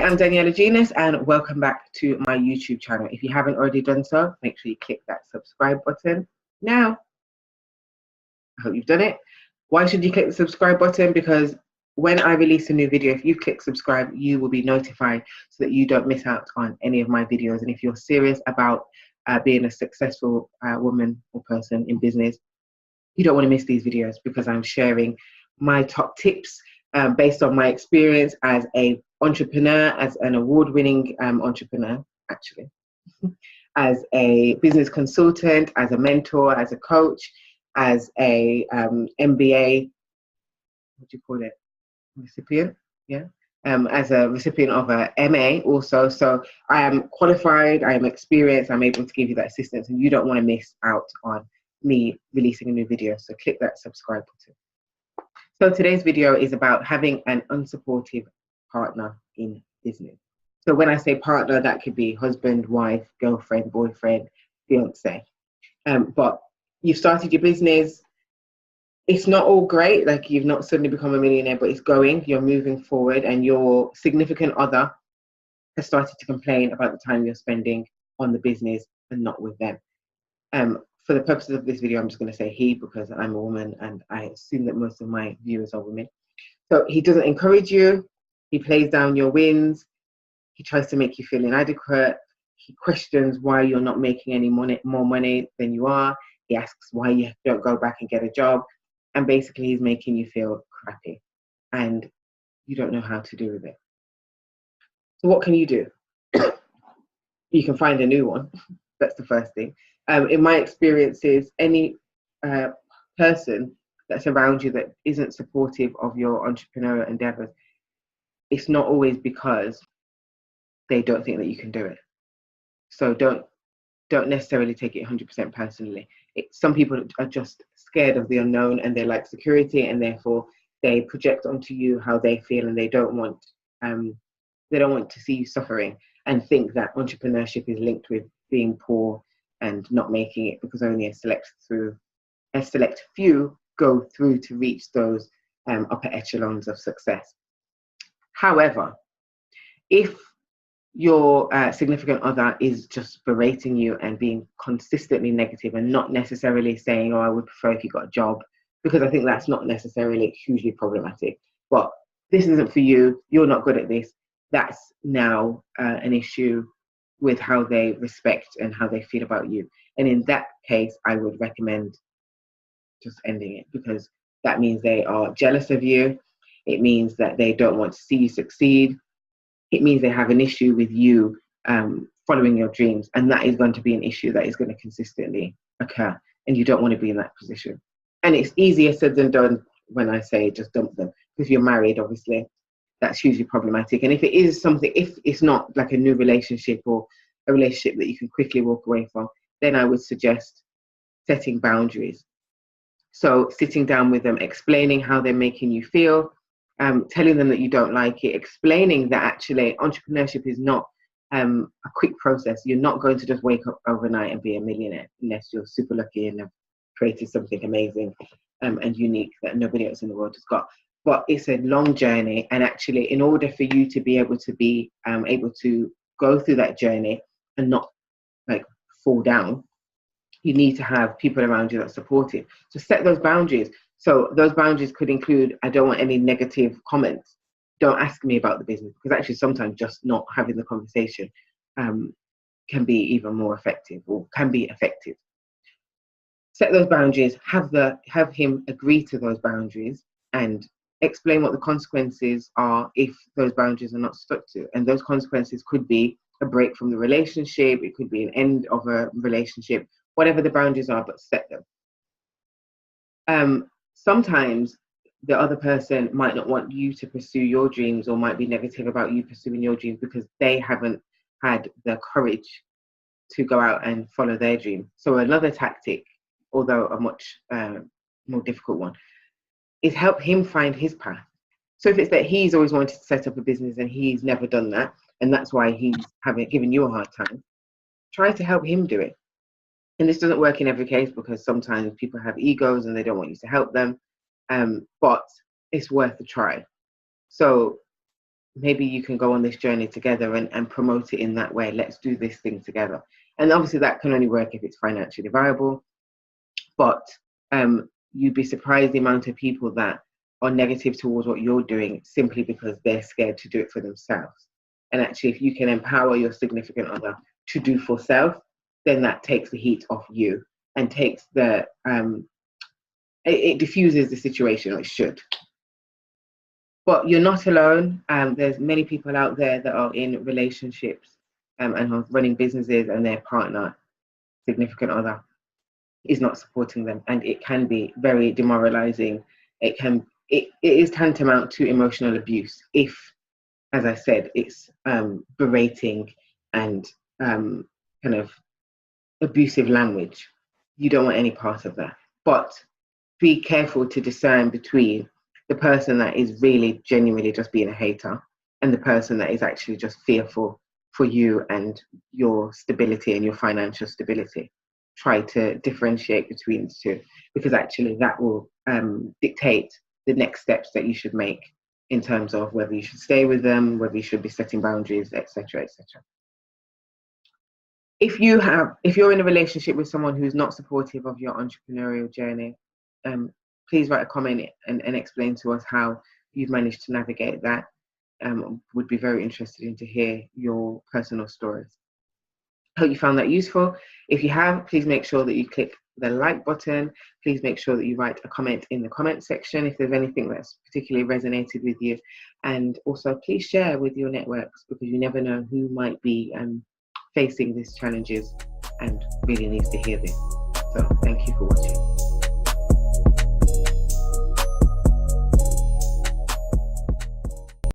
I'm Daniela Genus and welcome back to my YouTube channel. If you haven't already done so, make sure you click that subscribe button now. I hope you've done it. Why should you click the subscribe button? Because when I release a new video, if you click subscribe, you will be notified so that you don't miss out on any of my videos. And if you're serious about being a successful woman or person in business, you don't want to miss these videos because I'm sharing my top tips based on my experience as an entrepreneur, as an award-winning entrepreneur, actually, as a business consultant, as a mentor, as a coach, as a MBA, what do you call it? Recipient, yeah. As a recipient of a MA also. So I am qualified, I am experienced, I'm able to give you that assistance, and you don't want to miss out on me releasing a new video. So click that subscribe button. So today's video is about having an unsupportive partner in business. So when I say partner, that could be husband, wife, girlfriend, boyfriend, fiance. But you've started your business. It's not all great, like you've not suddenly become a millionaire, but it's going, you're moving forward, and your significant other has started to complain about the time you're spending on the business and not with them. For the purposes of this video, I'm just going to say he because I'm a woman and I assume that most of my viewers are women. So he doesn't encourage you, he plays down your wins, he tries to make you feel inadequate, he questions why you're not making any more money than you are, he asks why you don't go back and get a job, and basically he's making you feel crappy and you don't know how to do with it. So what can you do? You can find a new one. That's the first thing. In my experiences, any person that's around you that isn't supportive of your entrepreneurial endeavors, it's not always because they don't think that you can do it. So don't necessarily take it 100% personally. Some people are just scared of the unknown and they like security, and therefore they project onto you how they feel, and they don't want to see you suffering and think that entrepreneurship is linked with being poor and not making it, because only a select few go through to reach those upper echelons of success. However, if your significant other is just berating you and being consistently negative and not necessarily saying, oh, I would prefer if you got a job, because I think that's not necessarily hugely problematic, but this isn't for you, you're not good at this, that's now an issue with how they respect and how they feel about you. And in that case, I would recommend just ending it, because that means they are jealous of you. It means that they don't want to see you succeed. It means they have an issue with you following your dreams. And that is going to be an issue that is going to consistently occur. And you don't want to be in that position. And it's easier said than done when I say just dump them. If you're married, obviously, that's hugely problematic. And if it is something, if it's not like a new relationship or a relationship that you can quickly walk away from, then I would suggest setting boundaries. So sitting down with them, explaining how they're making you feel, telling them that you don't like it, explaining that actually entrepreneurship is not a quick process. You're not going to just wake up overnight and be a millionaire unless you're super lucky and have created something amazing and unique that nobody else in the world has got. But it's a long journey, and actually in order for you to be able to go through that journey and not like fall down, you need to have people around you that are supportive. So set those boundaries. So those boundaries could include, I don't want any negative comments. Don't ask me about the business, because actually sometimes just not having the conversation can be even more effective, or can be effective. Set those boundaries, have him agree to those boundaries, and explain what the consequences are if those boundaries are not stuck to. And those consequences could be a break from the relationship, it could be an end of a relationship, whatever the boundaries are, but set them. Sometimes the other person might not want you to pursue your dreams, or might be negative about you pursuing your dreams because they haven't had the courage to go out and follow their dream. So another tactic, although a much more difficult one, is help him find his path. So if it's that he's always wanted to set up a business and he's never done that, and that's why he's given you a hard time, try to help him do it. And this doesn't work in every case, because sometimes people have egos and they don't want you to help them, but it's worth a try. So maybe you can go on this journey together and promote it in that way. Let's do this thing together. And obviously that can only work if it's financially viable. But you'd be surprised the amount of people that are negative towards what you're doing simply because they're scared to do it for themselves. And actually, if you can empower your significant other to do for self, then that takes the heat off you and takes the it diffuses the situation, or it should. But you're not alone. There's many people out there that are in relationships and are running businesses, and their partner, significant other, is not supporting them, and it can be very demoralizing. It is tantamount to emotional abuse if, as I said, it's berating and kind of abusive language. You don't want any part of that. But be careful to discern between the person that is really genuinely just being a hater and the person that is actually just fearful for you and your stability and your financial stability. Try to differentiate between the two, because actually that will dictate the next steps that you should make in terms of whether you should stay with them, whether you should be setting boundaries, etc., etc. If you're in a relationship with someone who's not supportive of your entrepreneurial journey, please write a comment and explain to us how you've managed to navigate that. Would be very interested in to hear your personal stories. Hope you found that useful. If you have, please make sure that you click the like button. Please make sure that you write a comment in the comment section if there's anything that's particularly resonated with you. And also please share with your networks, because you never know who might be facing these challenges and really needs to hear this. So thank you for watching.